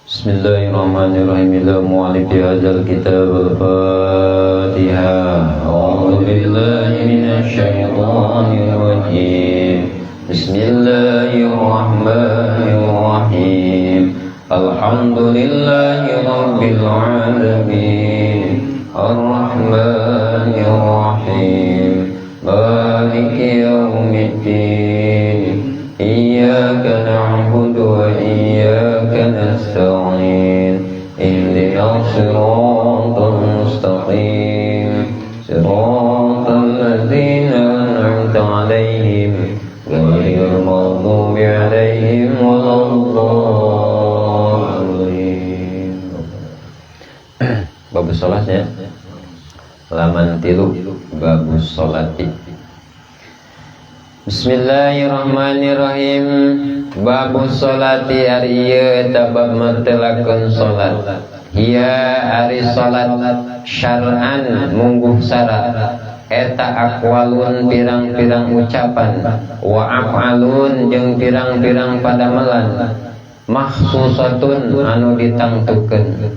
Bismillahirrahmanirrahim. Ila mu'alif hadzal kitab al-Fatihah. A'udzu billahi minasy syaithanir rajim. Bismillahirrahmanirrahim. Alhamdulillahi rabbil alamin. Ar-Rahmanir Rahim. Maliki yaumiddin. Iyyaka na'budu wa iyyaka nasta'in. Ihdinas siratal mustaqim. Siratal ladzina an'amta 'alaihim ghairil maghdubi 'alaihim waladdallin. Babus sholatnya halaman 3 babus sholati. Bismillahirrahmanirrahim. Babus sholati ari ieu eta bab martelakeun salat. Hiya ari salat syar'an mungguh syarat. Eta aqwalun pirang-pirang ucapan, wa af'alun jeung pirang-pirang padamelan, makhsusatun anu ditangtukeun.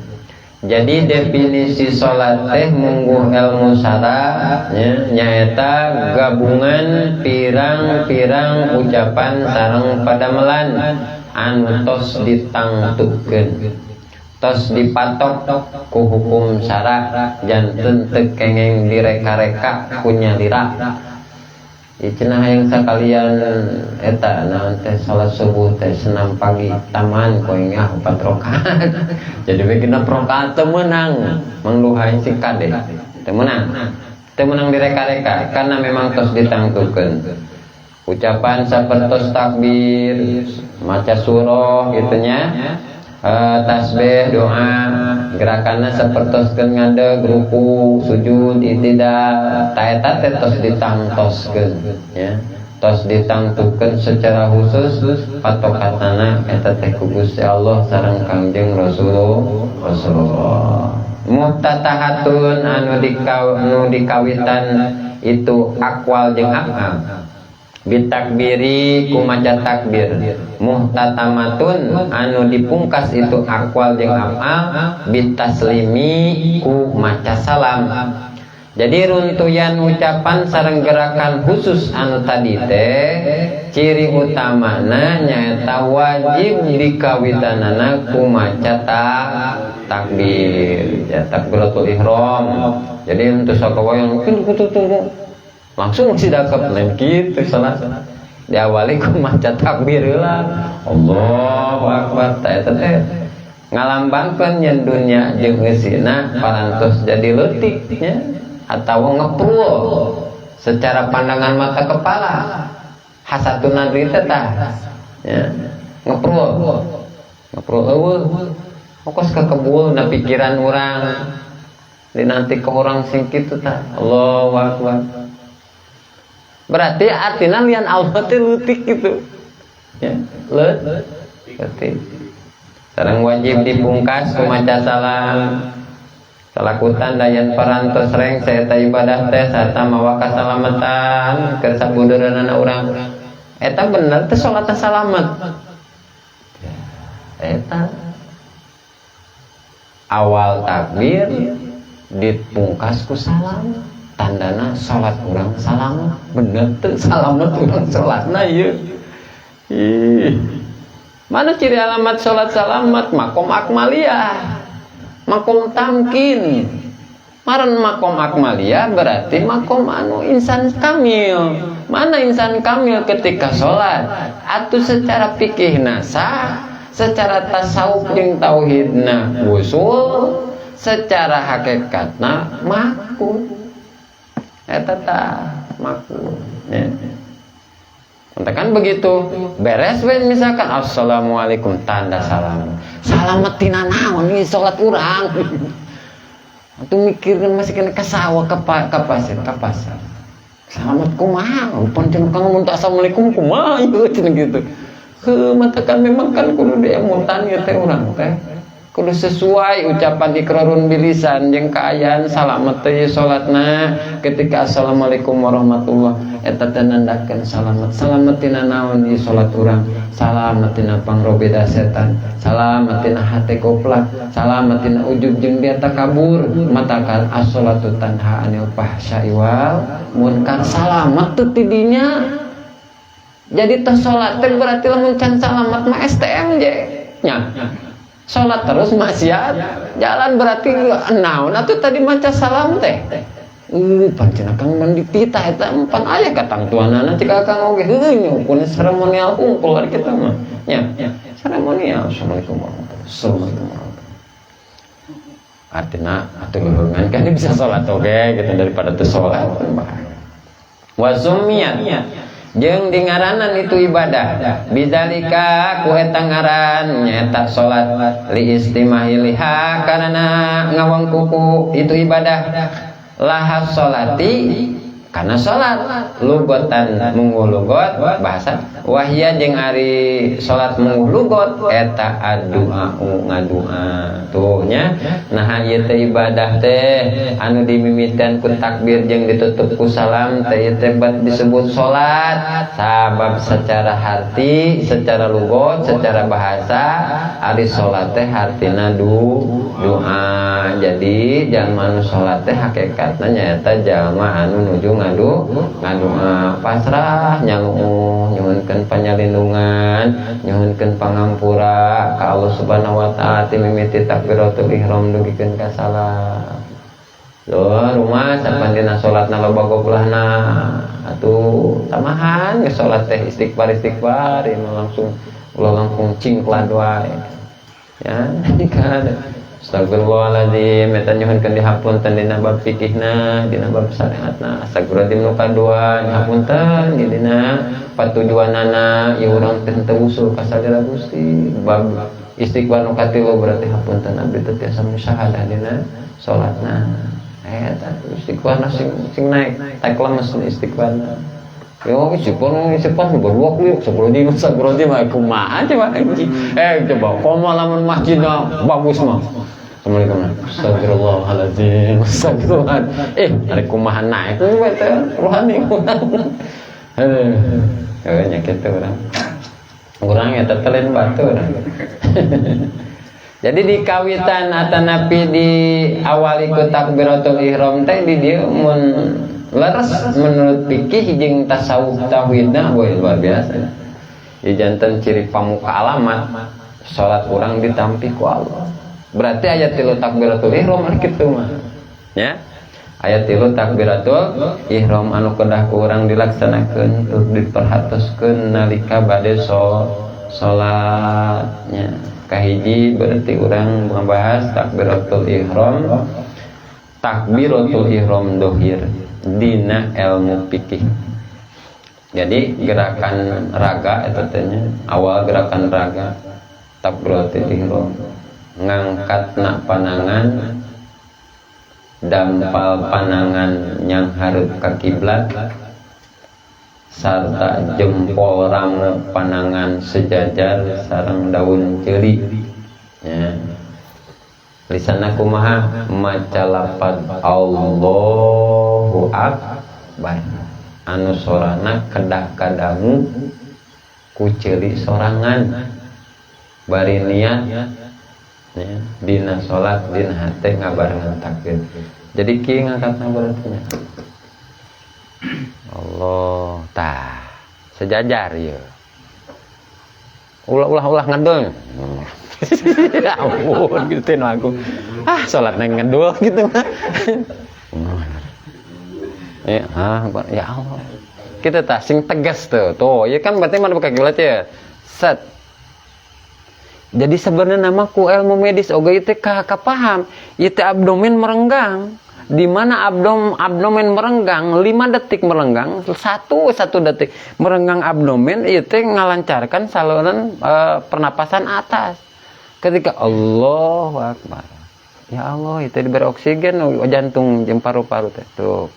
Jadi definisi salat teh mungguh ilmu syara nyaeta gabungan pirang-pirang ucapan sareng padamelan anu tos ditangtukeun, tos dipatok ku hukum syara janten teu kengeng direka-reka ku nyalira. Cenah hayang sakalian eta naon teh salat subuh teh senam pagi taman koengah 4 rakaat. Jadi we genep rakaat teu meunang, mangluhay si kade. Teu meunang. Teu meunang direka-reka karena memang tos ditangtukeun. Ucapan sapertos takbir, maca surah kitu nya. Tasbih, doa, gerakanna sapertoskeun ngadeg, ruku, sujud, itidal, taeta teh tos ditangtoskeun ya. Tos ditangtukeun secara khusus patokanana eta teh ku Gusti Allah sareng Kangjeng Rasulullah. Muftatahatun anu dikawitan itu akwal jeung af'al. Bitakbiri ku maca takbir. Muhtatamatun anu dipungkas itu akwal jeung af'al. Bitaslimi ku maca salam. Jadi runtuyan ucapan sareng gerakan khusus anu tadi teh ciri utamana nyaeta wajib dikawitanana ku maca takbir ya, takbiratul ihram. Jadi untuk sakawayang langsung sidakep lain kitu salat. Diawali ku maca takbir heula. Allahu akbar. Eta teh ngalambangkeun yen dunya jeung eusina parantos jadi leutik nya atawa ngeprul secara pandangan mata kepala. Hasatun nadri teh tah ya, ngeprul. Ngeprul eueuh. Pokos ka kebulna pikiran urang. Dinanti ke orang sing kitu tah. Allahu akbar. Berarti artinya lian Allah teh leutik gitu. Ya, leutik. Sareng wajib dipungkas ku maca salam. Salakutan dayan parantos reng saeta ibadah teh sarta mawa kasalamatan keur sabudeurana urang. Eta bener teh salat salamet. Eta awal takbir dipungkas ku salam. Tandana salat urang salamet. Bener teu salamet urang salatna ieu. Mana ciri alamat salat salamet? Makom akmaliyah, makom tamkin. Maran makom akmaliyah berarti makom anu insan kamil. Mana insan kamil ketika salat? Atuh secara fikihna sah, secara tasawuf jeung tauhidna usul, secara hakikatna makul. Eta tah makul ya. Kan begitu beres we misalkan assalamualaikum tanda salam. Salamet tina naon ieu salat urang. Atuh mikirkeun masih kena ka sawah ka pasar. Salamet kumaha? Pancen kang mun assalamualaikum kumaha ieu cenah gitu. Heuh mata kan memang kan kudu diemuntan ieu teh urang teh. kudu sesuai ucapan ikrarun bilisan jeung kaayaan salamet teh salatna ketika assalamualaikum warahmatullah eta teh nandakeun salamet tina naon ieu salat urang salamet tina pangrobeda setan salamet tina hate goblok salamet tina ujub jeung dia takabur matakan as-shalatu tanha anil fahsya'i wal munkar salamet teh tidinya jadi teh salat teh berarti lamun can salamet mah STMJ nya sholat terus maksiat jalan berarti naon atuh tadi maca salam teh pancen akang mandi titah eta empan aya katang tuanana cik akang oge heuh nyumpun seremonial kumpul ari kitu mah nya seremonial assalamualaikum warahmatullahi artina atuh geungan kan bisa sholat oge gitu daripada teu sholat wa summiyat jeung di ngaranan itu ibadah bidzalika ku eta ngaran nyaeta salat li istimahiliha karena ngawangkuku itu ibadah laha sholati karena salat lugotan mungguh lugot bahasa wahia jeung ari salat mungguh lugot eta addu'a ngadua tuh nya nah ieu teh ibadah teh anu dimimitian ku takbir jeung ditutup ku salam teh ieu teh disebut salat sabab secara hati secara lugot secara bahasa ari salat teh hartina doa jadi jalma anu salat teh hakikatna nyaeta jalma anu nuju ngadua pasrah nyuhunkeun panyalindungan nyuhunkeun pangampura ka Allah Subhanahu wa taala ti mimiti takbiratul ihram dugikeun ka salat. Loh rumah sapan dina salatna loba goblahna atuh tamahan ge salat teh istighfar langsung ulah langkung cingklad wae. Ya, kan astagfirullahaladzim eta nyuhunkeun dihapunten dina bab fikihna dina bab syariatna astagfirullahaladzim nu kadua nyapunten dina patujuanana ieu urang teh teu usul ka sadara Gusti bab istighfar nu katilu berarti hapunten abdi teh tiasa musyahadah dina salatna eta istighfarna sing naik tak lemes istighfarna yo istighfar berdua ku sabrodim kumaha coba coba komo lamun masjidna bagus mah assalamualaikum astagfirullahaladzim astagfirullah ari kumaha naik ku teh rohani nya kitu urang eta teh lain batur jadi di kawitan atanapi di awali ku takbiratul ihram teh di dieu mun leres menurut fikih jeung tasawuf tauhidna luar biasa. Ieu janten ciri pamuka alamat salat urang ditampi ku Allah. Berarti aya 3 takbiratul ihram ari kitu mah. Ya. Aya 3 takbiratul ihram anu kedah ku urang dilaksanakeun tur diperhatoskeun nalika bade salatnya. Kahiji berarti urang membahas takbiratul ihram dohir dina ilmu fikih. Jadi gerakan raga eta teh awal gerakan raga takbiratul ihram ngangkatna panangan dampal panangan yang hareup ka kiblat sarta jempol rangu panangan sejajar sareng daun ceuri ya. Lisanna kumaha maca lafaz Allahu Akbar anu sorana kedah kadangu ku ceuri sorangan bari niat ya, dina salat dina hate ngabarengan takbir. Jadi kieu ngangkatna berarti Allah tah sejajar ya ulah ngedul ya ampun gitu aku salat neng ngedul gitu mah ya Allah kita tah sing tegas tuh ya kan berarti mana pakai kiblat ya set. Jadi sebenarnya nama ku ilmu medis oge itu kapaham itu abdomen merenggang. Di mana abdomen merenggang 5 detik merenggang 1 detik merenggang abdomen itu ngalancarkan saluran pernapasan atas ketika Allahu Akbar ya Allah itu diberi oksigen jantung jeung paru-paru teh tuh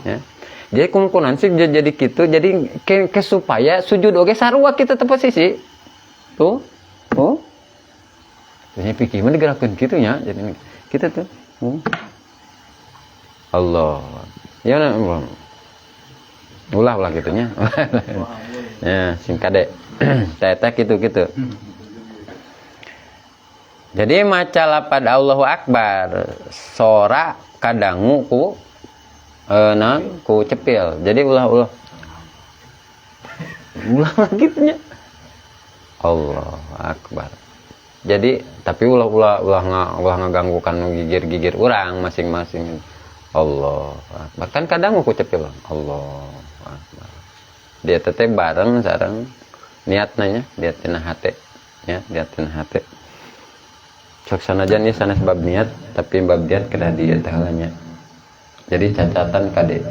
ya. Jadi kumpulan sih jadi gitu jadi ke supaya sujud oge sarua kita teu posisi tuh Terusnya pikir mana gerakan gitu ya, jadi kita tuh Allah ya nah, ulah gitunya ya singkat deh tetek gitu jadi maca lapad Allahu Akbar sora kadangu ku ku cepil jadi ulah gitunya Allahu Akbar jadi tapi ulah ngaganggu kan gigir orang masing-masing Allah Akbar kan kadang aku cepil Allah Akbar dia teteh bareng sareng niat nanya dia tina hate ya dia tina hate sok sanajan nih sanes bab niat tapi bab niat kena dia tahalanya jadi cacatan kade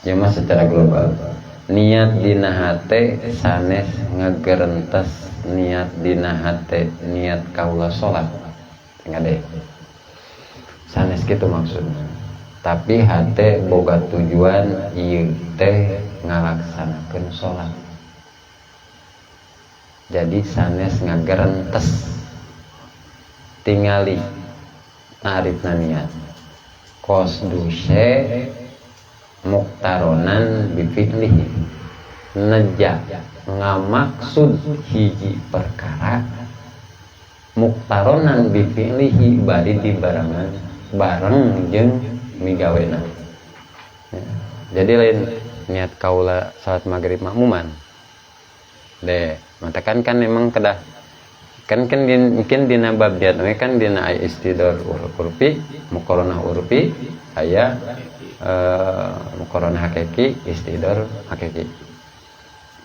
ya mas secara global niat dina hate sanes ngagerentes niat dina hate niat kaula salat tinggal deh sanes gitu maksudnya tapi hate boga tujuan ieu teh ngalaksanakeun salat jadi sanes ngagerentes tingali naripna niat qasdu muktaronan bifi'lihi neja ngamaksud hiji perkara muktaronan bifi'lihi bari di barengan bareng jeung migawena ya. Jadi lain niat kaula salat maghrib makmuman deh matakan kan memang kedah kan mungkin dina bab diat kan dina istidor urfi muqaranah urfi aya muqaranah hakiki istidor hakiki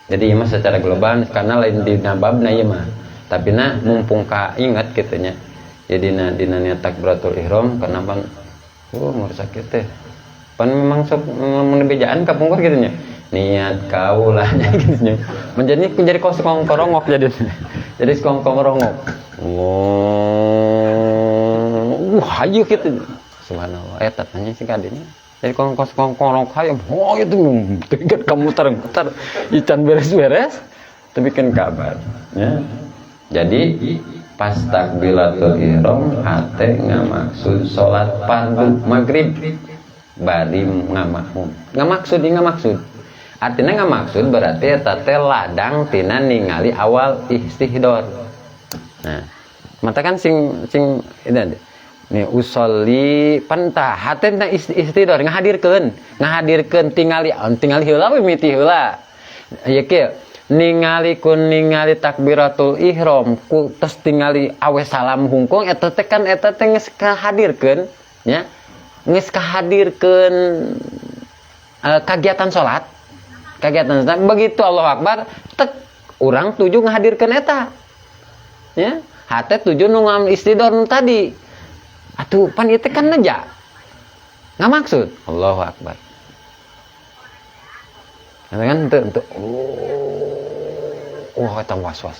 jadi mah secara global karena lain dina babna ieu mah tapi na mumpung ka ingat kitunya jadi dina niat takbiratul ihram kenapa ngursak teh pan memang sok menebejaan kapungkur gitunya niat kaulahnya gitunya menjadi kosong korongok jadi sekongkong rongok hayu gitu subhanallah eta tanya si kadenya jadi kongkong rongok hayu itu tegat kamu muter ican beres-beres tapi kan kabar ya jadi pas takbiratul ihram hate ngamaksud salat fardu maghrib bari ngamaksud artinya ngamaksud berarti eta teh ladang tina ningali awal istihdor nah mata kan sing nih usolli pantah hate teh istihdor ngahadirkeun tingali heula we miti heula ieu kieu ningali takbiratul ihram ku tes tingali awe salam hungkung eta teh geus kahadirkeun nya geus kahadirkeun kegiatan salat begitu Allahu Akbar tek urang tuju ngahadirkeun eta nya hate tuju nu ngam istidor nu tadi atuh pan ieu teh kan neja ngamaksud Allahu Akbar kan teu eta was-was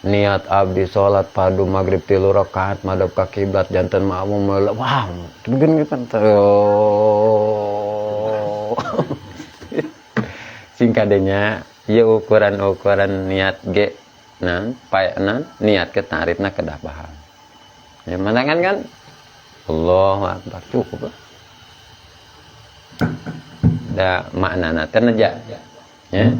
niat abdi salat fardu maghrib 3 rakaat madhep ka kiblat janten makmum wah begini kan singkadenya ieu ukuran niat ge paenan niat ke tarifna kedah paham ya mantangan kan Allahu Akbar cukup lah da maknana teh neja ya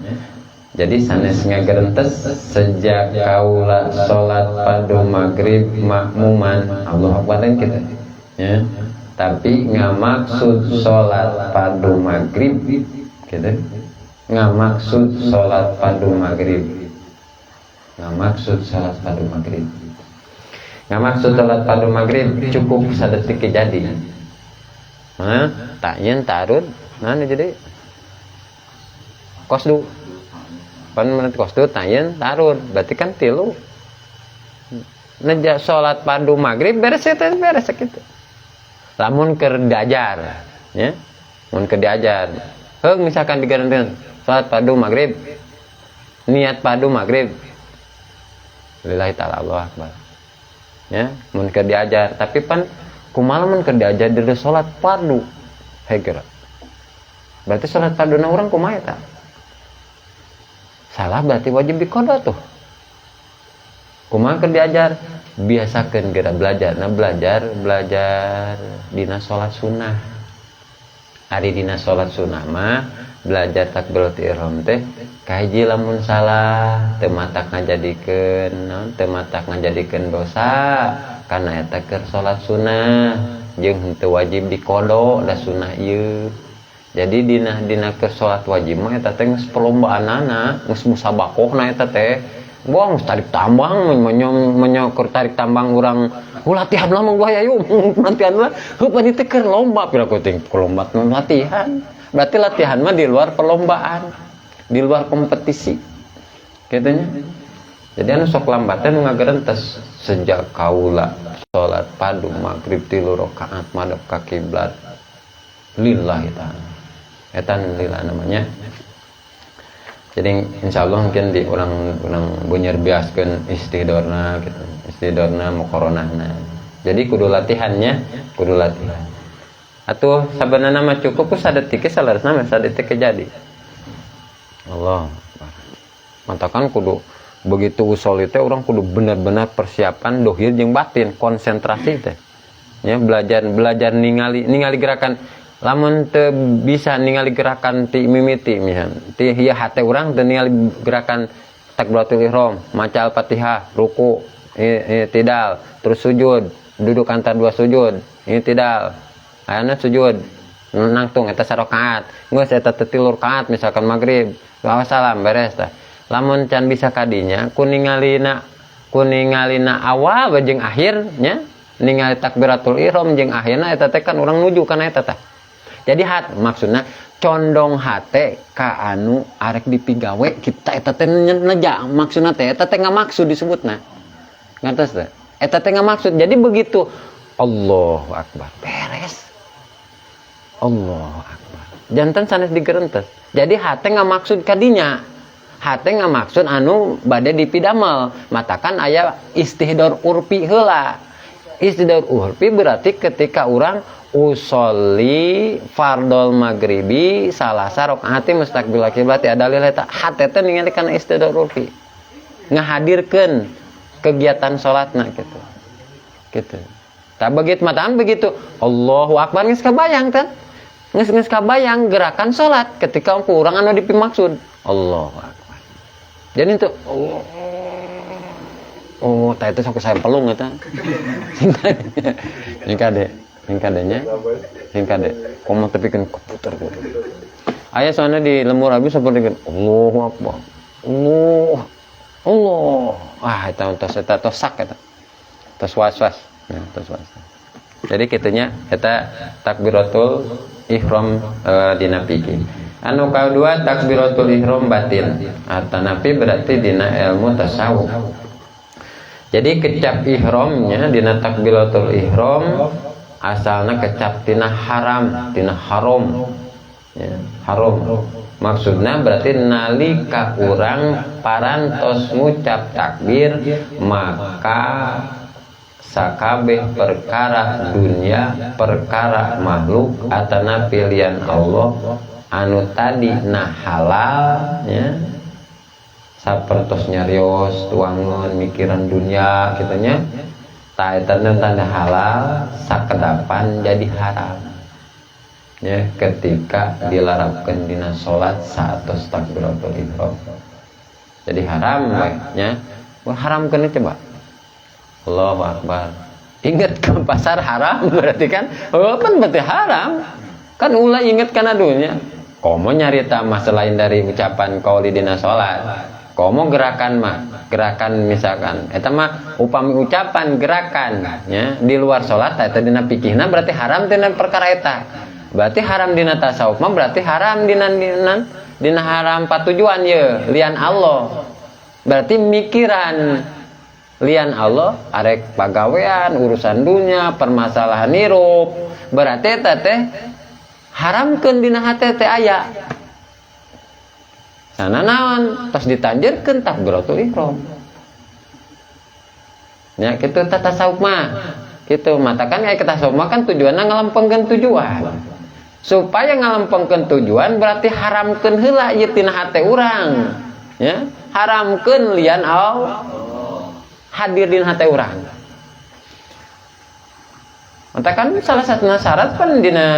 jadi sanes ngagerentes sejak kaula salat fardu maghrib makmuman Allahu Akbar kita ya tapi ngamaksud salat fardu maghrib gitu ngamaksud salat fardu maghrib ngamaksud salat fardu maghrib ngamaksud salat fardu maghrib cukup sadetik jadi tak yen tarud mana jadi kosdu pan menit kosdu tayen tarud berarti kan 3 neja salat fardu maghrib beres kitu lamun keur diajar ya mun keur diajar heung misalkan digaranteun salat fardu maghrib niat fardu maghrib lillahi ta'ala Allahu Akbar ya mun keur diajar tapi pan kumaha mun keur diajar di salat fardu heger berarti salat farduna urang kumaha eta salah berarti wajib diqada tuh Kumaha keur diajar? Biasakeun geura belajar. Nah, belajar dina salat sunnah. Ari dina salat sunnah mah belajar takbiratul ihram teh kahiji lamun salah teu matak ngajadikeun naon, teu matak ngajadikeun dosa kana eta keur salat sunnah jeung henteu wajib dikodo da sunnah ieu. Jadi dina keur salat wajib mah eta teh geus perlombaanana, geus musabaqahna eta teh. Boang tarik tambang menyo keur tarik tambang urang latihan lah mah ayo latihan lah heupeun teh keur lomba pira kuting lomba latihan. Berarti latihan mah di luar perlombaan, di luar kompetisi. Katanya. Jadi anu sok lambatan nu ngagerentes sejak kaula salat padu magrib 3 rakaat madep ka kiblat lillahi ta'ala. Eta lillah namanya. Jadi insyaallah mungkin di orang bunyer biaskeun istihdorna gitu. Istihdorna muqaronahna. Jadi kudu latihannya, kudu latihan. Atuh sabenerna mah cukup ku sadetik salaresna mah sadetik jadi. Allah. Mantakan kudu begitu usul teh urang kudu benar-benar persiapan dohir jeung batin, konsentrasi teh. Ya belajar ningali gerakan. Lamun teu bisa ningali gerakan ti mimiti misalnya ti ieu hate urang teu ningali gerakan takbiratul ihram, maca Al-Fatihah, ruku, i'tidal, terus sujud, duduk antar dua sujud, i'tidal, ayana sujud, nangtung eta sarakaat, geus eta teu 3 rakaat misalkan magrib, salam beres tah. Lamun can bisa kadinya kuningalina awal jeung akhirnya, ningali takbiratul ihram jeung akhirna eta teh kan urang nuju kana eta tah. Jadi maksudnya condong hate ka anu arek dipigawe kita eta teh neja maksudna teh eta teh ngamaksud disebutna. Ngantos teh. Eta teh ngamaksud. Jadi begitu Allahu Akbar beres. Allahu Akbar. Janten sanes digerentes. Jadi hate ngamaksud kadinya. Hate ngamaksud anu bade dipidamel. Matakan aya istihdor urfi heula. Istihdor urfi berarti ketika orang usolli fardol maghribi salasa rakaat mustaqbil kiblat adalil eta hate teh ningali kana istihdor urfi ngahadirkeun kegiatan salatna gitu. Tah begitu mataan begitu Allahu Akbar geus kabayang teh. Geus kabayang gerakan salat ketika urang anu dipimaksud Allahu Akbar. Jadi itu oh tah itu sok saya pelung eta. Singkadenya komo tepikeun komputer gitu. Aya soalnya di lemur habis seperti Allahu Akbar. Allah. Eta tos sak eta. Tos was-was. Nah, tos was. Jadi kitunya eta takbiratul ihram dina fikih. Anu kadua takbiratul ihram batin. Atanapi berarti dina ilmu tasawuf. Jadi kecap ihramnya dina takbiratul ihram asalna kecap tina haram, tina haram. Ya, haram. Maksudna berarti nalika urang parantos ngucap takbir maka sakabeh perkara dunia, perkara makhluk atana pilihan Allah anu tadi nah halal ya. Sapertos nyarios tuangan mikiran dunia kitanya ta eta tanda halal sakedapan jadi haram ya ketika dilarapkeun dina salat satos takbiratul ihram jadi haram nya haramkeun coba Allahu Akbar inget ke pasar haram berarti kan kan berarti haram kan ulah inget kana dunia komo nyarita mah selain dari ucapan qauli dina salat komo gerakan misalkan eta mah upami ucapan gerakan ya di luar salat eta dina fikihna berarti haram dina perkara eta berarti haram dina tasawuf mah berarti haram dina haram patujuan ye lian Allah berarti mikiran lian Allah arek pagawean urusan dunia permasalahan hirup berarti eta teh haramkeun dina hate teh aya sana naon tos ditanjirkeun takbiratul ihram ya kitu tasawuf mah kitu matakan aya tasawuf mah kan tujuanna ngalampengkeun tujuan supaya ngalampengkeun tujuan berarti haramkeun heula ieu tina hate urang ya haramkeun lian Allah hadir di hati urang. Maka kan salah satu syarat kan dina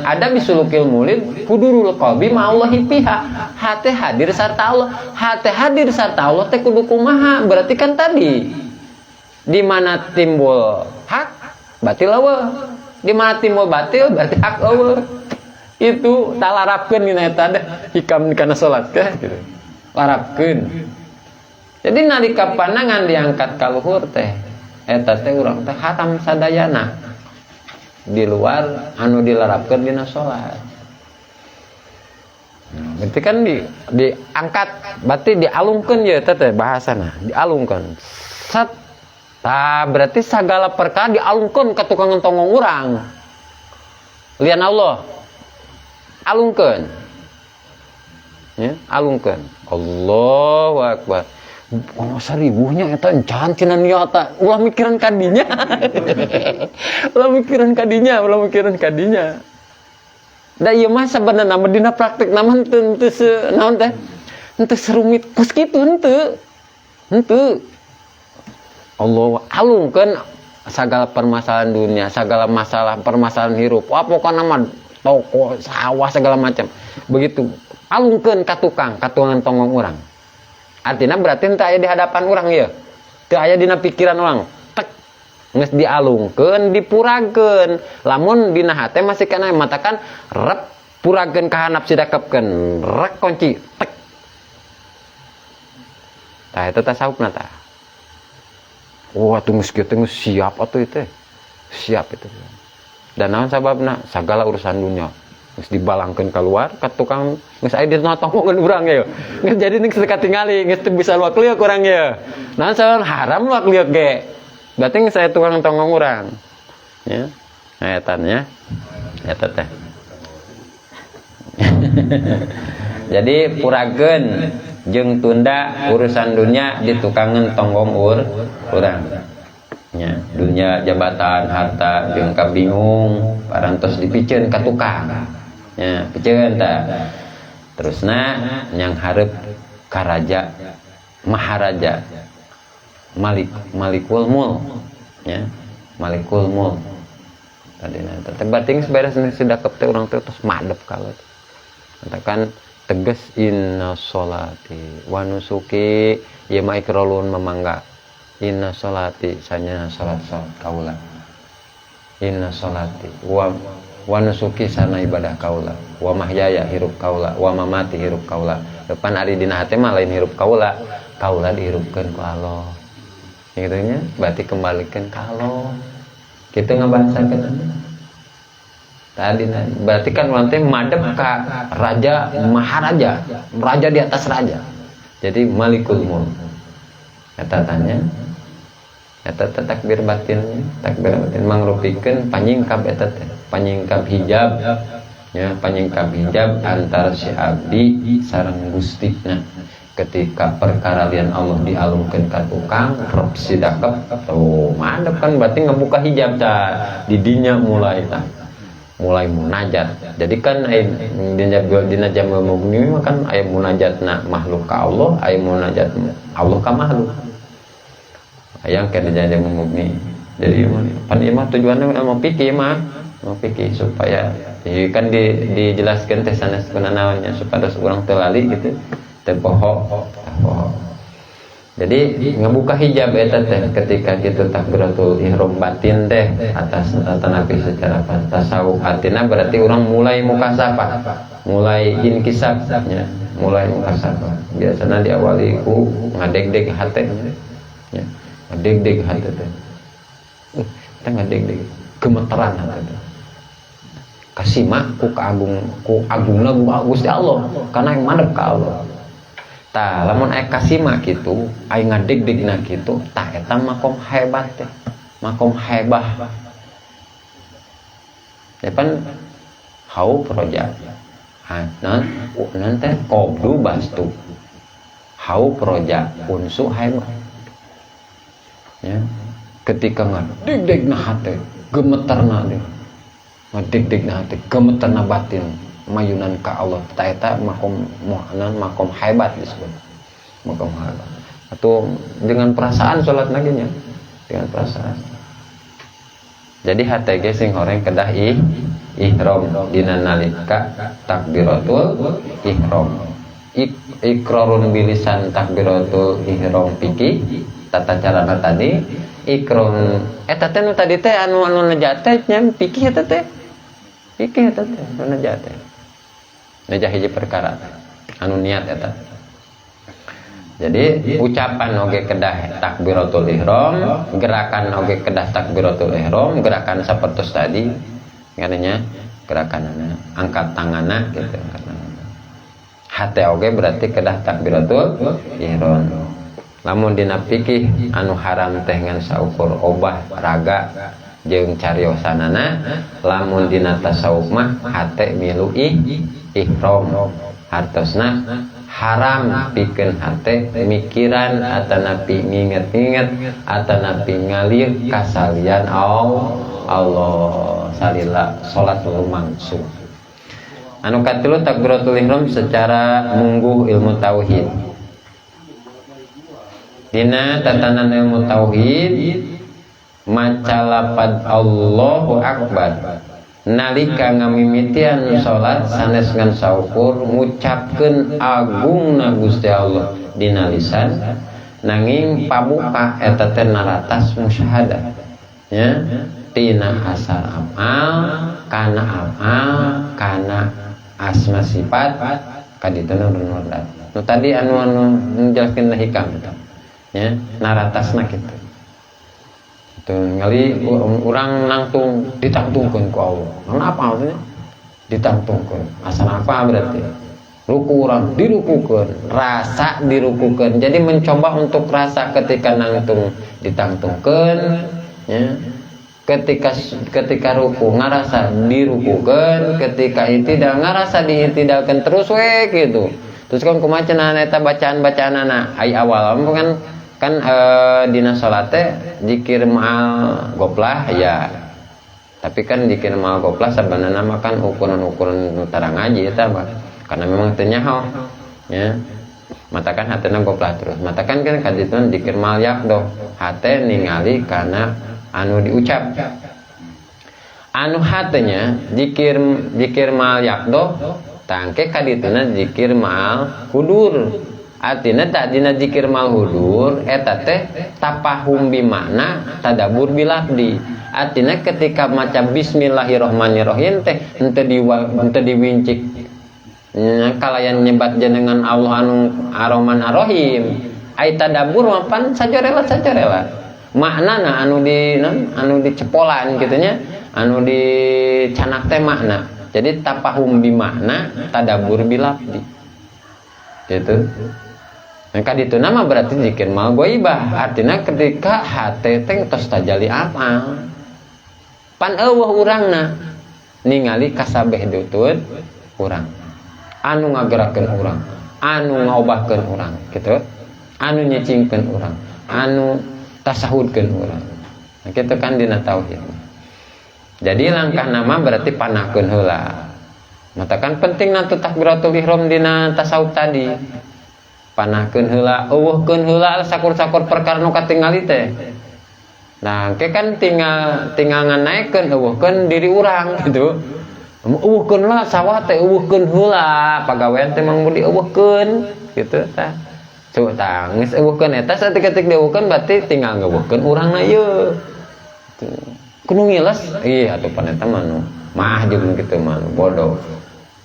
ada bisulukil mulid kudurul qalbi ma'allahi piha, hati hadir sarta Allah. Hati hadir sarta Allah teh kudu kumaha? Berarti kan tadi di mana timbul hak batil eueuh, di mana timbul batil berarti hak eueuh. Itu tak larapkeun dina eta teh hikam kana salat teh gitu. Larapkeun. Jadi nalika pandangan diangkat ka luhur teh eta teh urang teh hatam sadayana di luar anu dilarapkeun dina salat. Berarti kan diangkat, berarti dialungkeun ye teh bahasana, dialungkeun. Sat. Tah berarti sagala perkara dialungkeun ka tukang tongong urang. Lian Allah. Alungkeun. Ya, alungkeun. Allahu Akbar. Oh, seribuhnya eta encan cenah niata. Ulah mikiran kadinya. Ulah mikiran kadinya. Da ieu mah sabenerna mah dina praktek namun teu naon teh? Henteu serumit kus kitu henteu. Henteu. Allah alungkeun sagala permasalahan dunia, segala masalah permasalahan hirup. Wah pokona mah toko, sawah segala macam. Begitu alungkeun ka tukang tongong urang. Artinya berarti teu aya di hadapan urang ieu. Teu aya dina pikiran urang. Tek. Geus dialungkeun, dipurageun. Lamun dina hate masih kana matakan rep purageun ka handap sidakepkeun. Rek kunci. Tek. Tah eta tasawufna tah. Oh, atuh geus kieu teh geus siap atuh teh. Siap itu. Dan naon sababna? Sagala urusan dunia geus dibalangkeun keluar ka tukang geus aya di tongongan urang ya. Geus jadi geus katingali, geus teu bisa luak liuk urang ya. Naon sabab haram luak liuk ge. Berarti geus aya tukang tongong urang. Ya. Nah eta nya. Eta teh. Jadi purageun jeung tunda urusan dunia di tukangan tonggong urang. Ya, dunia jabatan harta jeung kabingung parantos dipikeun ka tukang. Ya, pikeun tah. Terusna nyang hareup ka raja, maharaja. Malikul Mulk. Ya, Malikul Mulk. Tadina teh berarti beres sidakep teh urang teh tos madep kalau. Katakan tegas inna sholati wa nusuki ya maikrolun memangga inna sholati sanya salat kaula inna sholati wa nusuki sana ibadah kaula wa mahyaya hirup kaula wa mamati hirup kaula depan ari dina hate mah lain hirup kaula dihirupkeun ku Allah gitu nya berarti kembalikan ka Allah kitu ngabahasakeun tadi berarti kan nanti madep ka raja maharaja, raja di atas raja. Jadi Malikul Mulk. Eta tanya, eta takbir batin mangrupikeun panyingkap eta teh, panyingkap hijab. Ya, panyingkap hijab antara si abdi sareng Gustina. Ketika perkara lian Allah dialungkeun ka tukang, rep sidakep, tuh madep kan berarti ngebuka hijab tah. Di dinya mulai munajat. Jadi kan dina jamul mugni kan aya munajatna makhluk ka Allah, aya munajat Allah ka makhluk. Aya kan dina jamul mugni. Jadi pan ieu mah tujuanna mau pikir supaya kan dijelaskeun teh sanes kunaonnya supaya urang teu lali gitu, teu poho. Jadi ngebuka hijab eta teh ketika kitu takbiratul ihram batin teh atas tanapi secara tasawuf artinya berarti orang mulai mukasafah, mulai inkisab nya, mulai mukasafah. Biasanya diawali ku ngadeg-deg hate nya. Ngadeg-deg hate teh. Teh ngadeg-deg gemeteran hate teh. Kasima ku agungna Gusti Allah karena yang madep ka Allah. Tah lamun aya kasima kitu aya ngadeg-degna kitu tah eta makom hebat teh makom hebah depan hau proja hanan teh qobdu bastu hau proja unsu hebah ya ketika ngadeg-degna hate gemeterna deui ngadeg-degna hate gemeterna batin mayunan ka Allah ta eta makom hebat disebut makom hebat atau dengan perasaan sholat naginya, dengan perasaan. Jadi HTG sing horeng kedah ihram dina nalika takbiratul ihram. Ikrarun bilisan takbiratul ihram piki tata carana tadi ikron eta teh nu tadi teh anu nejate nya piki eta teh. Piki eta teh anu nejate. Nejah hiji perkara anu niat eta. Jadi ucapan oge kedah takbiratul ihram, gerakan oge kedah takbiratul ihram, gerakan sapertos tadi ngarana gerakanana angkat tanganna gitu angkat tanganna. Hate oge berarti kedah takbiratul ihram. Lamun dina fikih anu haram teh ngan saukur obah raga jeung cariosanana, lamun dina tasawuf mah hate milu ihram. Hartosna haram pikeun hate mikiran atanapi nginget-nginget atanapi ngalir kasalian Allah salila salat lumangsung. Anu katilu takbiratul ihram secara mungguh ilmu tauhid. Dina tatanan ilmu tauhid maca lapad Allahu akbar nalika ngamimitian salat sanes ngan saukur ngucapkeun agungna Gusti Allah dina lisan nanging pabuka eta teh naratas musyahadah nya tina asal amal kana asma sifat kadituna runurdat nu tadi anu njelaskeun hikam nya naratasna kitu tuh ngali orang nangtung ditangtungkeun ku Allah. Kenapa maksudnya? Ditangtungkeun. Asal apa berarti? Ruku orang dirukukeun, rasa dirukukeun. Jadi mencoba untuk rasa ketika nangtung ditangtungkeun, ya. Ketika ruku ngarasa dirukukeun, ketika itidal ngarasa diitidalkeun terus we gitu. Terus kan kumaha cenah eta bacaan-bacaanana ai awal kan dina salat teh zikir ma'al goplah ya. Tapi kan zikir ma'al goplah sabanana mah kan ukuran-ukuran tara ngaji eta mah. Karena memang teu nyaho ya. Matakan hatena goplah terus. Matakan kan kaditun zikir ma'al yaqdo. Hate ningali kana anu diucap. Anu hatenya zikir ma'al yaqdo tangke kadituna zikir ma'al hudur. Artinya tak dina zikir mal hudur eta teh tapahum bi makna tadabbur bilafdi. Artinya ketika maca bismillahirrahmanirrahim teh henteu diwincik kalayan nyebat jenengan Allah anu Ar-Rahman Ar-Rahim. Ai tadabbur mah pan sajarela maknana anu dicepolan kitu nya anu dicanak teh makna. Jadi tapahum bi makna tadabbur bilafdi. Gitu. Maka itu nama berarti zikir mal ghaibah. Artinya ketika hate teh tos tajali apa? Pan eueuh urangna ningali kasabeh deutut urang. Anu ngagerakeun urang, anu ngobahkeun urang, gitu. Anu nyicingkeun urang, anu tasahudkeun urang. Nah, kitu kan dina tauhid. Jadi langkah nama berarti panahkeun heula. Matakan penting nanti takbiratul ihram dina tasawuf tadi. Panahkeun heula, eueuhkeun heula sakur-sakur perkara nu katingali teh. Nah, ke kan tinggal nganaikeun eueuhkeun diri urang gitu. Eueuhkeun lah sawah teh eueuhkeun heula, pagawean teh mang mudi eueuhkeun gitu tah. Coba tah geus eueuhkeun eta saeutik-eutik dieueuhkeun berarti tinggal ngeueuhkeun urangna ieu. Kudu ngiles, ieu atuh pan eta mah nu maah jeung kitu mah bodoh.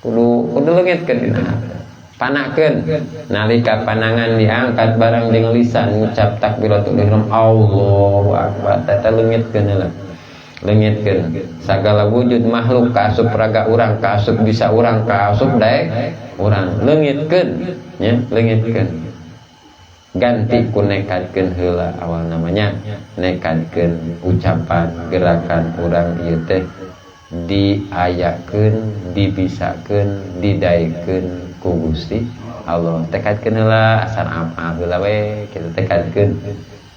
Kudu leungitkeun dina hati. Panakeun nalika panangan diangkat barang jeung lisan ngucap takbiratul ihram Allahu akbar eta leungitkeun heula. Leungitkeun sagala wujud makhluk kaasup raga urang kaasup bisa urang kaasup daek urang leungitkeun nya leungitkeun. Ganti ku nekadkeun heula awal namanya nekadkeun ucapan gerakan urang ieu teh diayakeun dibisakeun didaekeun ku Gusti Allah. Tekadkeun heula asal apa heula we kitu tekadkeun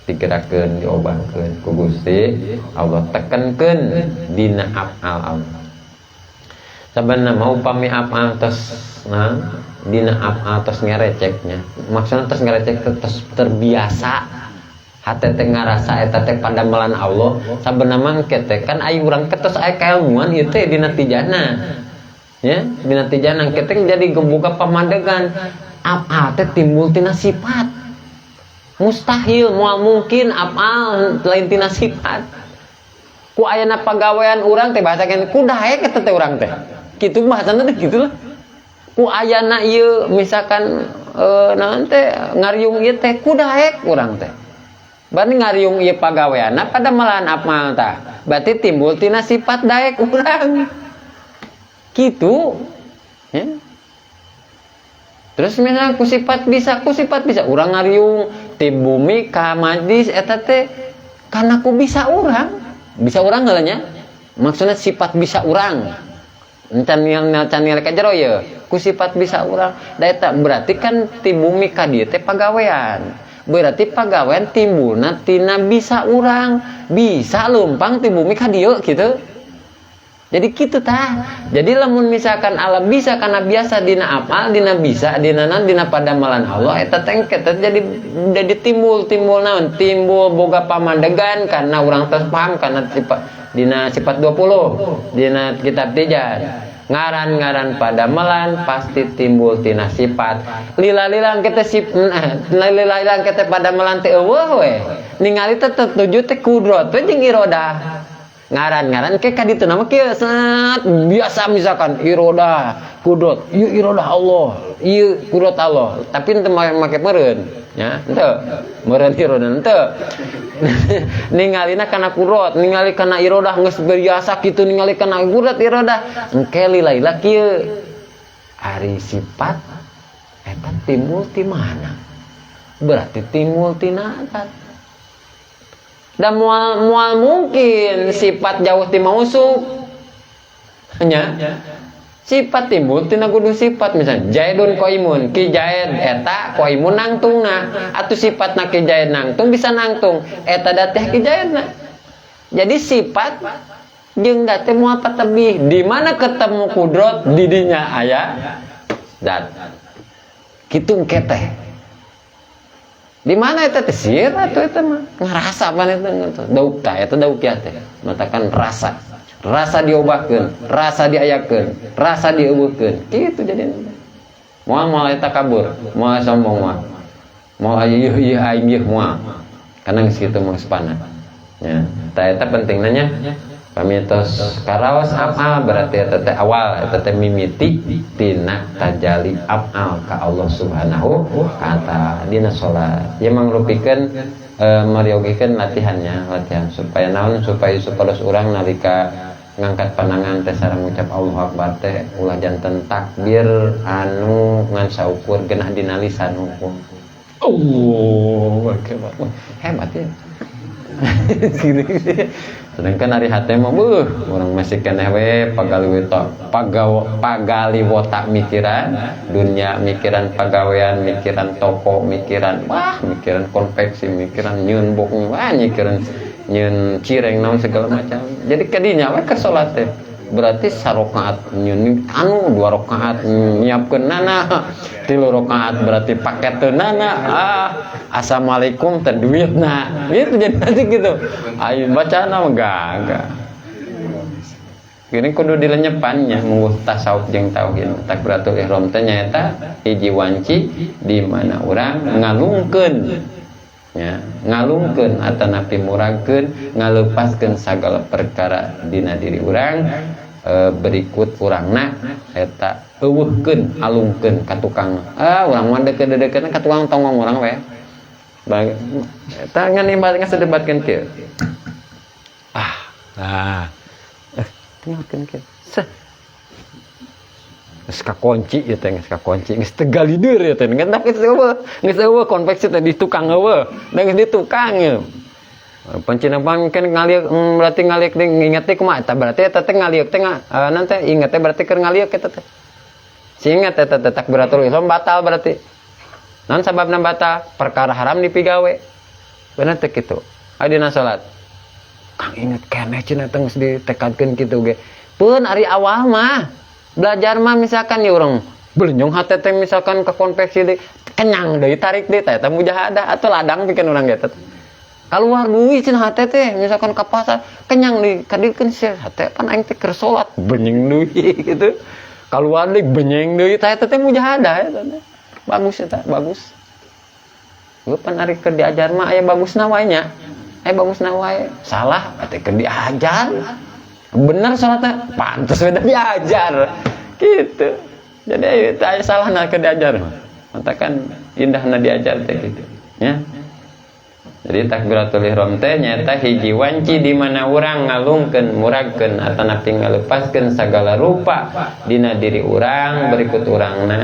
digerakkeun diobahkeun ku Gusti Allah. Tekenkeun dina afal Allah. Sabanna mau upami afal tos dina afal tos ngereceknya, maksudnya tos ngerecek tos terbiasa hate teh ngarasa eta teh padamelan Allah sabeuna mangke teh kan aya urang ketos aya kailmuan ieu teh dina tijana ya dina tijana keteh jadi gebuka pamandegan afal teh timbul tina sifat mustahil moal mungkin afal lain tina sifat ku ayana pagawean urang teh bahasakeun ku daek eta teh urang teh kitu bahasana teh kitu lah ku ayana ieu misalkan naon teh ngariung ieu teh ku daek urang teh berarti ngariung ieu pagaweanna pada malahan afal tah berarti timbul tina sifat daek urang gitu ya. Terus misalnya ku sifat bisa urang ngariung ti bumi ka majlis eta teh karena ku bisa urang heula nya maksudnya sifat bisa urang can nilai ka jero ye ku sifat bisa urang da eta berarti kan ti bumi ka dieu teh pagawean berarti pagawean timbulna tina bisa urang bisa leumpang ti bumi ka dieu kitu jadi kitu tah jadi lamun misalkan Allah bisa karena biasa dina afal dina bisa dina padamalan Allah eta teh jadi timbul naon timbul boga pamandegan karena urang tos paham karena dina sifat 20 dina kitab tijan ngaran-ngaran padamelan pasti timbul tina sifat lila-lila lilang kita padamelan teh eueuh we ningali teh tujuh teh kudrat we jeung irodah ngaran-ngaran ke kaditu nama kieu biasa misalkan irodah kudrat ieu irodah Allah ieu kudrat Allah tapi teu make meureun nya henteu meureun irodah henteu ningalina kana kudrat ningali kana irodah geus biasa kitu ningali kana kudrat irodah engke lila kieu ari sifat eta timbul ti mana berarti timbul tina adat dan mual mungkin sifat jauh ti mausuk nya sifat timbul tina kudu sifat misalnya Zaidun qaimun ki Zaid eta qaimun nangtungna atuh sifatna ki Zaid nangtung bisa nangtung eta da teh ki Zaidna jadi sifat jeung da teh moal patebih di mana ketemu kudrat di dinya aya zat kitu engke teh di mana eta teh sieun atuh eta mah ngarasa pan eta dauk tah eta dauk ya teh matakan rasa diobahkeun rasa diayakeun rasa dieuweuhkeun kitu jadi moal eta kabur moal sombong moal ieu aing ieu moal kana geus kitu mah sepana nya tah eta pentingna nya pamitos karaos afal berarti eta teh awal eta teh mimiti tina tajali afal ka Allah Subhanahu wa taala dina salat ieu mangrupikeun mariogikeun latihan supaya naon supaya supados urang nalika ngangkat pandangan teh sareng ngucap Allahu Akbar teh ulah janten takbir anu ngan saukur genah dina lisan hukum Allahu Akbar hebat ya sedangkan hari hati mah orang masih keneh we pagaliwota mikiran dunia mikiran pagawean mikiran toko mikiran mikiran konveksi mikiran nyieun bok mikiran nyieun cireng naon segala macam jadi kadinya we keur salat teh berarti sarokaat nyieun anu 2 rakaat nyiapkeun nana 3 rakaat berarti paketeunana assalamualaikum teh duitna gitu jadi nanti gitu ayo bacana mah gagah gini kudu dilenyepannya mungguh tasawuf jeung tauhid takbiratul ihram teh nyaeta hiji wanci di mana urang ngalungkeun ya ngalungkeun atanapi muragkeun ngalepaskeun sagala perkara dina diri urang berikut urangna eta euweuhkeun alungkeun ka tukang urang mah deukeut-deukeutna ka tukang tongong urang we eta ngan imbal ngasedebatkeun kieu tinggalkeun kieu geus kakunci ieu teh geus kakunci geus tegalidur ieu teh ngan tapi geus eueuh konveksi teh di tukang eueuh da geus di tukang ieu pancina bang kan ngaliek berarti ngaliek inget teh kumaha eta berarti eta teh ngaliek teh nanti inget teh berarti keur ngaliek eta teh singet eta teh takbiratul ihram batal berarti naon sababna batal perkara haram dipigawe bener teh kitu dina salat kang inget keneh cenah teh geus ditekadkeun kitu ge pun ari awal mah belajar mah misalkan ya urang Belenyong hate teh misalkan ke konveksi deui kenyang deui tarik deui teh mujahadah atuh ladang pikeun urang eta. Kaluar duit cenah hate teh misalkan ka pasar kenyang deui kadikeun sia hate pan aing teh keur salat benyeng deui gitu. Kaluar deui benyeng deui teh eta teh mujahadah eta teh. Bagus eta bagus. Geu pan ari keur diajar mah aya bagusna wae nya. Aya bagusna wae. Salah atuh keur diajar. Bener salatna pantes we diajar. Gitu. Jadi ayo tak salah nak diajar, matakan indahna diajar teh gitu, ya. Jadi takbiratul ihram teh nyata hiji wanci di mana urang ngalungkeun muragkeun atau napi ngalepaskeun sagala rupa dina diri urang berikut urangna.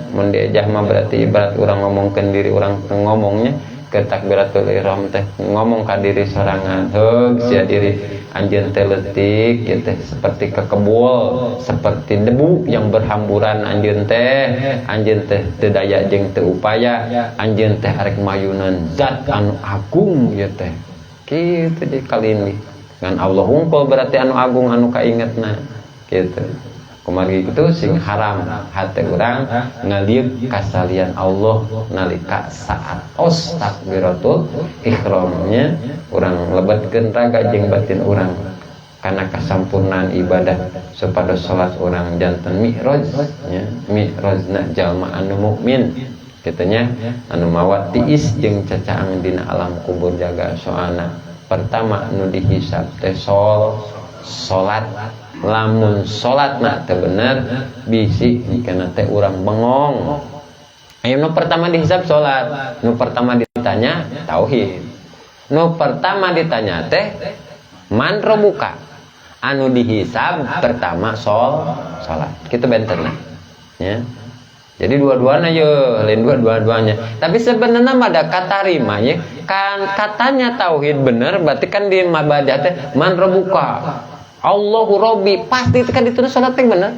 Mun diajah mah berarti ibarat urang ngomongkeun diri urang ngomongnya ke takbiratul ihram teh ngomong ka diri sorangan heug sia diri anjeun teh leutik gitu seperti kekebul seperti debu yang berhamburan anjeun teh teu daya jeung teu upaya anjeun teh arek mayunan zat anu agung ieu teh kitu di kalini ngan Allah hungkul berarti anu agung anu kaingetna gitu. Kumaha kitu sing haram hate urang ngaliuk kasalian Allah nalika saat os takbiratul ihramnya urang lebetkeun raga jeung batin urang kana kasampurnaan ibadah supados salat urang janten mi'raj nya mi'rajna jalma anu mukmin kitu nya anu mawa tiis jeung cacaang dina alam kubur jaga soalna pertama nu dihisab teh salat lamun salatna teu bener bisi dikana teh urang bengong. Aya nu pertama dihisab salat, nu pertama ditanya tauhid. Nu pertama ditanya teh man rabbuka. Anu dihisab pertama salat. Kitu benterna. Ya. Jadi dua-duanya ye, lain dua-duanya. Tapi sebenarnya ada kata rima ya. Kan katanya tauhid bener berarti kan di mabadah teh man rabbuka. Allahu Rabbi pasti kan ditulis salat teh bener.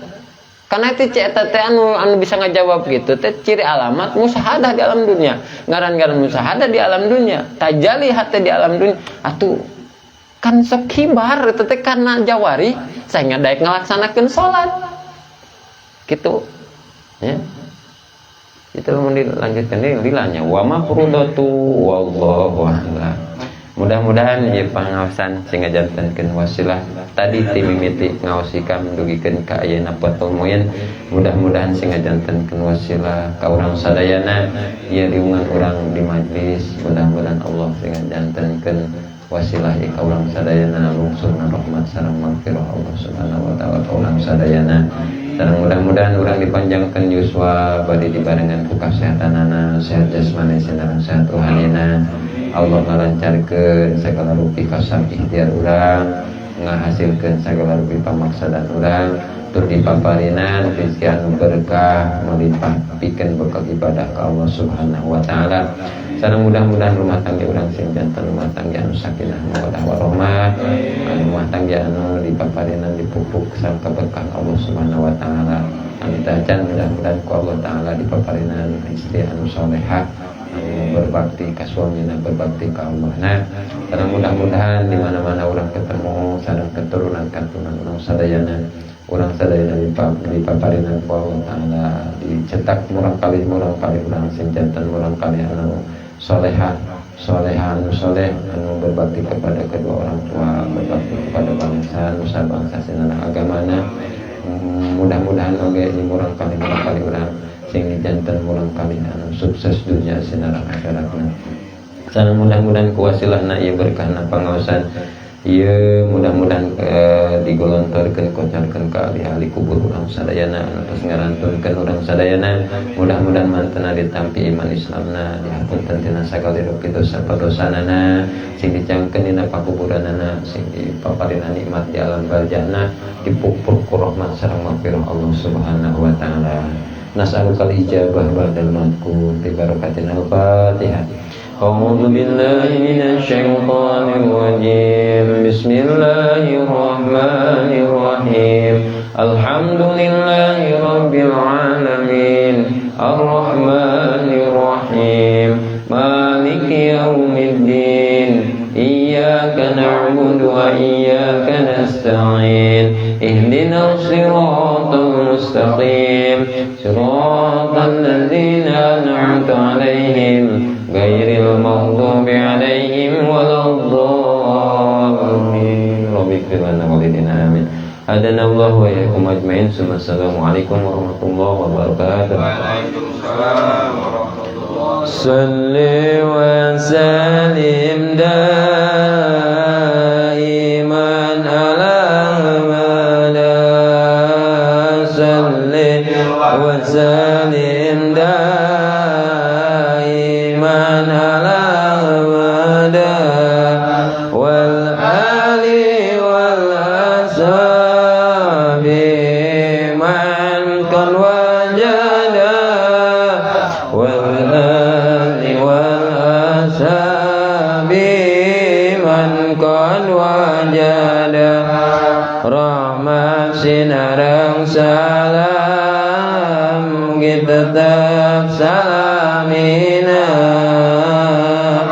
Karena itu eta teh anu bisa ngajawab gitu teh ciri alamat musyahadah di alam dunia. Ngaran-ngaran musyahadah di alam dunia, tajali hate di alam dunia. Atuh kan sok kibar eta teh kana jawari saengga daek ngalaksanakeun salat. Gitu. Ya. Itu mun dilanjutkan deui lilanya wa mafrudatu wallahu a'lam. Mudah-mudahan ieu pangaosan sing ngajantenkeun wasilah tadi ti mimiti ngaosikeun dugikeun ka ayeuna Fathul Muin. Mudah-mudahan sing ngajantenkeun wasilah ka urang sadayana ieu riungan urang di majlis. Mudah-mudahan Allah sing ngajantenkeun wasilah ka urang sadayana lungsur rahmat sareng magfirah Allah Subhanahu wa taala ka urang sadayana. Dan mudah-mudahan urang dipanjangkeun yuswa bade dibarengan ku kasehatanana, sehat jasmani sareng sehat rohanina. Allah ngalancarkeun sagala rupi kasab ikhtiar urang, ngahasilkeun sagala rupi pamaksadan urang, tur dipaparinan rezeki anu berkah melimpah pikeun bekal ibadah ka Allah Subhanahu wa taala. Sareng mudah-mudahan rumah tangga urang sing janten rumah tangga anu sakinah mawaddah warahmah, rumah tangga anu dipaparinan dipupuk sareng keberkahan Allah Subhanahu wa taala. Anu tajan mudah-mudahan ku Allah taala dipaparinan istri anu salehah berbakti ka suamina berbakti ka Allah. Nah, karena mudah-mudahan di mana-mana orang ketemu sareng keturunan katurunan urang sadayana dipaparinan ku Allah taala dicetak murang kali urang sing janten murang kali anu salehah anu saleh anu berbakti kepada kedua orang tua berbakti kepada bangsa nusa bangsa sinana agamana. Mudah-mudahan oge di murang kali urang sing janten murang kali anu sukses dunia sinareng akhiratna. Sareng mudah-mudahan ku wasilahna ieu berkahna pangaosan ieu mudah-mudahan digolontorkeun kocarkeun ka ahli-ahli kubur urang sadayana anu tos ngarantunkeun urang sadayana. Mudah-mudahan mantena ditampi iman Islamna, dihapunten tina sagala rupi dosa-dosanana, sing dicangkeun dina pakuburanana, sing dipaparinna nikmat di alam barzahna, dipupuk ku rahmat sareng magfirah Allah Subhanahu wa taala. Nas'alukal ijabah ba'dal madkur bi barakatil Fatihah. A'udzu billahi minasy syaithanir rajim. Bismillahirrahmanirrahim. Alhamdulillahi rabbil alamin. Arrahmanir rahim. Maliki yaumiddin. إياك نعبد وإياك نستعين اهدنا الصراط المستقيم صراط الذين أنعمت عليهم غير المغضوب عليهم ولا الضالين رب اغفر لنا ولوالدينا آمين هدانا الله وإياكم أجمعين ثم السلام عليكم ورحمة الله وبركاته وعليكم السلام ورحمة الله صل وسلم دائما على مدى صل وسلم دائما على مدى والآل والأصحاب من قد وجدا والآل والأصحاب من قد وجدا rahmat sinareng salam kita tetap salamina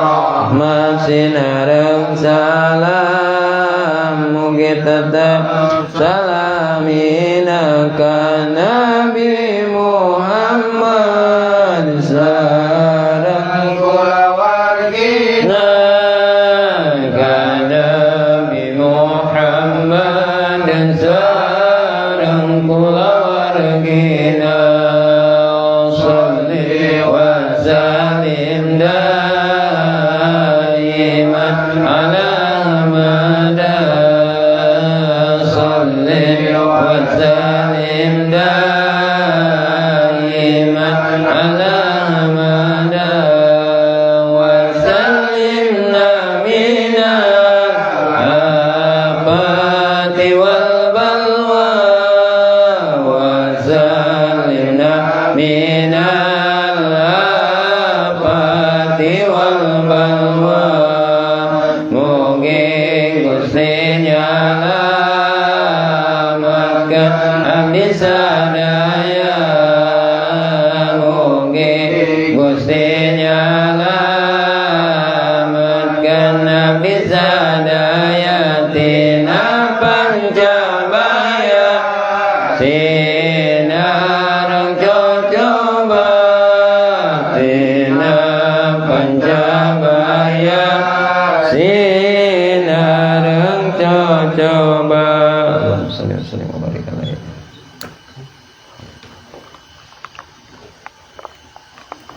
rahmat sinareng salam kita tetap salamina ka Nabi Muhammad sareng kulawargina ka Nabi Muhammad dan sareng kulawargina sholli wa sallim daiman ala mada sholli wa sallim daiman ala mada wa sallimna minal afati wal balwa wa sallimna minal afati wal balwa mugi Gusti nyalamatkeun abdi sadaya mugi Gusti nyalamatkeun abdi sadaya tina pancabaya sinareng cocoba tina pancabaya sinareng cocoba. Sallallahu alaihi wasallam.